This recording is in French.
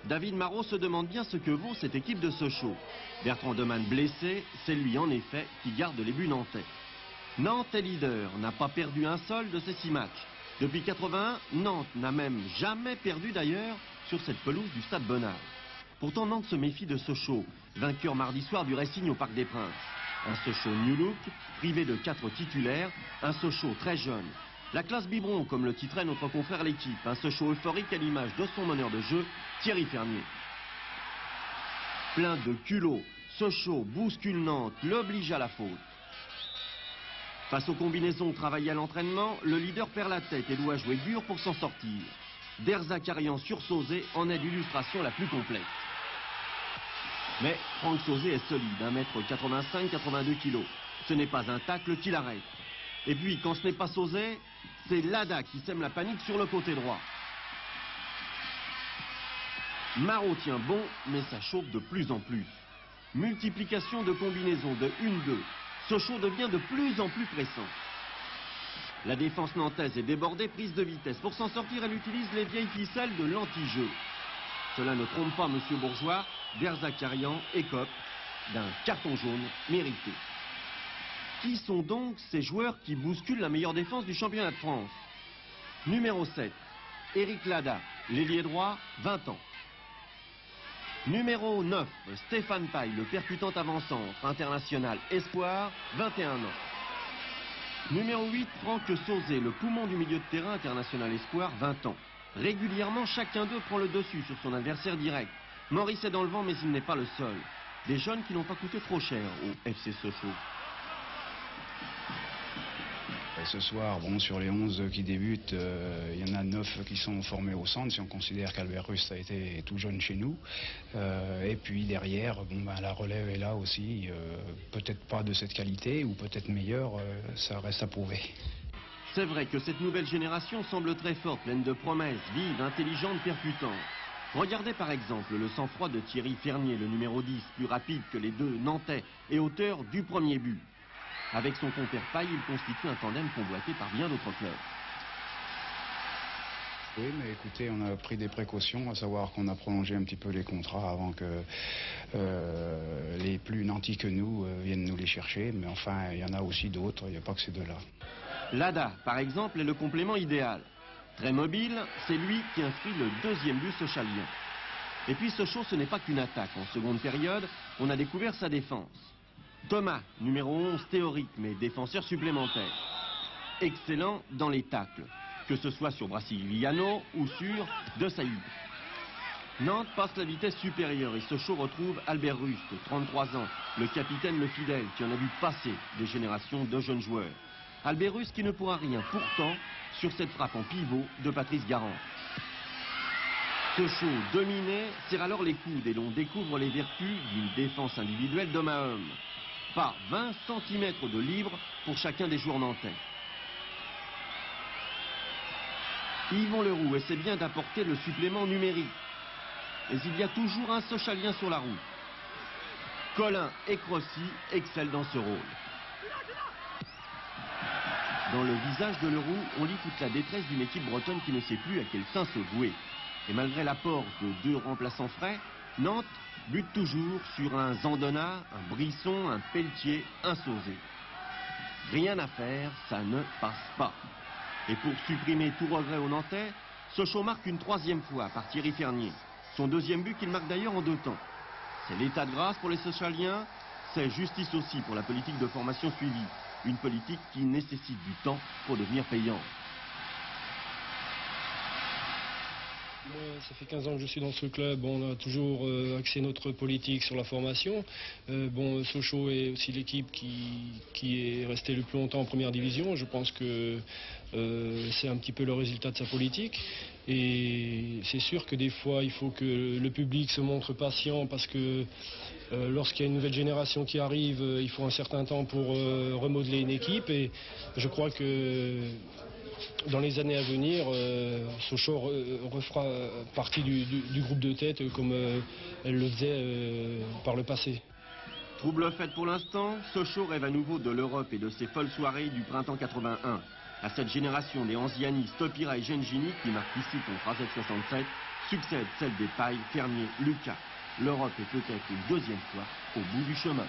David Marot se demande bien ce que vaut cette équipe de Sochaux. Bertrand Demann blessé, c'est lui en effet qui garde les buts nantais. Nantes est leader, n'a pas perdu un seul de ses 6 matchs. Depuis 81, Nantes n'a même jamais perdu d'ailleurs sur cette pelouse du Stade Bonnard. Pourtant Nantes se méfie de Sochaux, vainqueur mardi soir du Racing au Parc des Princes. Un Sochaux new look, privé de 4 titulaires, un Sochaux très jeune. La classe biberon, comme le titrait notre confrère L'équipe, un Sochaux euphorique à l'image de son meneur de jeu, Thierry Fernier. Plein de culot, Sochaux bouscule Nantes, l'oblige à la faute. Face aux combinaisons travaillées à l'entraînement, le leader perd la tête et doit jouer dur pour s'en sortir. Derzakarian sur Sauzé en est l'illustration la plus complète. Mais Franck Sauzé est solide, 1m85, 82 kg. Ce n'est pas un tacle qui l'arrête. Et puis, quand ce n'est pas Sauzé, c'est Lada qui sème la panique sur le côté droit. Marot tient bon, mais ça chauffe de plus en plus. Multiplication de combinaisons de 1-2. Sochaux devient de plus en plus pressant. La défense nantaise est débordée, prise de vitesse. Pour s'en sortir, elle utilise les vieilles ficelles de l'anti-jeu. Cela ne trompe pas Monsieur Bourgeois, Derzakarian écope d'un carton jaune mérité. Qui sont donc ces joueurs qui bousculent la meilleure défense du championnat de France? Numéro 7, Éric Lada, l'ailier droit, 20 ans. Numéro 9, Stéphane Paille, le percutant avant-centre, international espoir, 21 ans. Numéro 8, Franck Sauzé, le poumon du milieu de terrain, international espoir, 20 ans. Régulièrement, chacun d'eux prend le dessus sur son adversaire direct. Maurice est dans le vent, mais il n'est pas le seul. Des jeunes qui n'ont pas coûté trop cher au FC Sochaux. Ce soir, bon, sur les 11 qui débutent, il y en a 9 qui sont formés au centre, si on considère qu'Albert Rust a été tout jeune chez nous. Et puis derrière, bon, ben, la relève est là aussi, peut-être pas de cette qualité, ou peut-être meilleure, ça reste à prouver. C'est vrai que cette nouvelle génération semble très forte, pleine de promesses, vive, intelligente, percutante. Regardez par exemple le sang-froid de Thierry Fernier, le numéro 10, plus rapide que les deux Nantais et auteur du premier but. Avec son compère Paille, il constitue un tandem convoité par bien d'autres clubs. Oui, mais écoutez, on a pris des précautions, à savoir qu'on a prolongé un petit peu les contrats avant que les plus nantis que nous viennent nous les chercher. Mais enfin, il y en a aussi d'autres, il n'y a pas que ces deux-là. Lada, par exemple, est le complément idéal. Très mobile, c'est lui qui inscrit le deuxième but sochalien. Et puis Sochaux, ce n'est pas qu'une attaque. En seconde période, on a découvert sa défense. Thomas, numéro 11 théorique, mais défenseur supplémentaire. Excellent dans les tacles, que ce soit sur Brasiliano ou sur De Saïd. Nantes passe la vitesse supérieure et Sochaux retrouve Albert Rust, 33 ans, le capitaine le fidèle qui en a vu passer des générations de jeunes joueurs. Albert Rust qui ne pourra rien pourtant sur cette frappe en pivot de Patrice Garand. Sochaux dominé serre alors les coudes et l'on découvre les vertus d'une défense individuelle d'homme à homme. Pas 20 cm de libre pour chacun des joueurs nantais. Yvon Leroux essaie bien d'apporter le supplément numérique. Mais il y a toujours un Sochalien sur la route. Colin et Crossi excellent dans ce rôle. Dans le visage de Leroux, on lit toute la détresse d'une équipe bretonne qui ne sait plus à quel sein se vouer. Et malgré l'apport de 2 remplaçants frais, Nantes bute toujours sur un Zandona, un Brisson, un Pelletier, un Sauzé. Rien à faire, ça ne passe pas. Et pour supprimer tout regret aux Nantais, Sochaux marque une 3e fois par Thierry Fernier. Son 2e but qu'il marque d'ailleurs en 2 temps. C'est l'état de grâce pour les Sochaliens, c'est justice aussi pour la politique de formation suivie. Une politique qui nécessite du temps pour devenir payante. Moi, ça fait 15 ans que je suis dans ce club. On a toujours axé notre politique sur la formation. Sochaux est aussi l'équipe qui est restée le plus longtemps en première division. Je pense que c'est un petit peu le résultat de sa politique. Et c'est sûr que des fois, il faut que le public se montre patient parce que lorsqu'il y a une nouvelle génération qui arrive, il faut un certain temps pour remodeler une équipe. Et je crois que dans les années à venir, Sochaux refera partie du groupe de tête comme elle le faisait par le passé. Trouble fait pour l'instant, Sochaux rêve à nouveau de l'Europe et de ses folles soirées du printemps 81. À cette génération des Anziani, Stopira et Gengini qui marquent ici contre AZ67, succède celle des Paille, Fernier, Lucas. L'Europe est peut-être une deuxième fois au bout du chemin.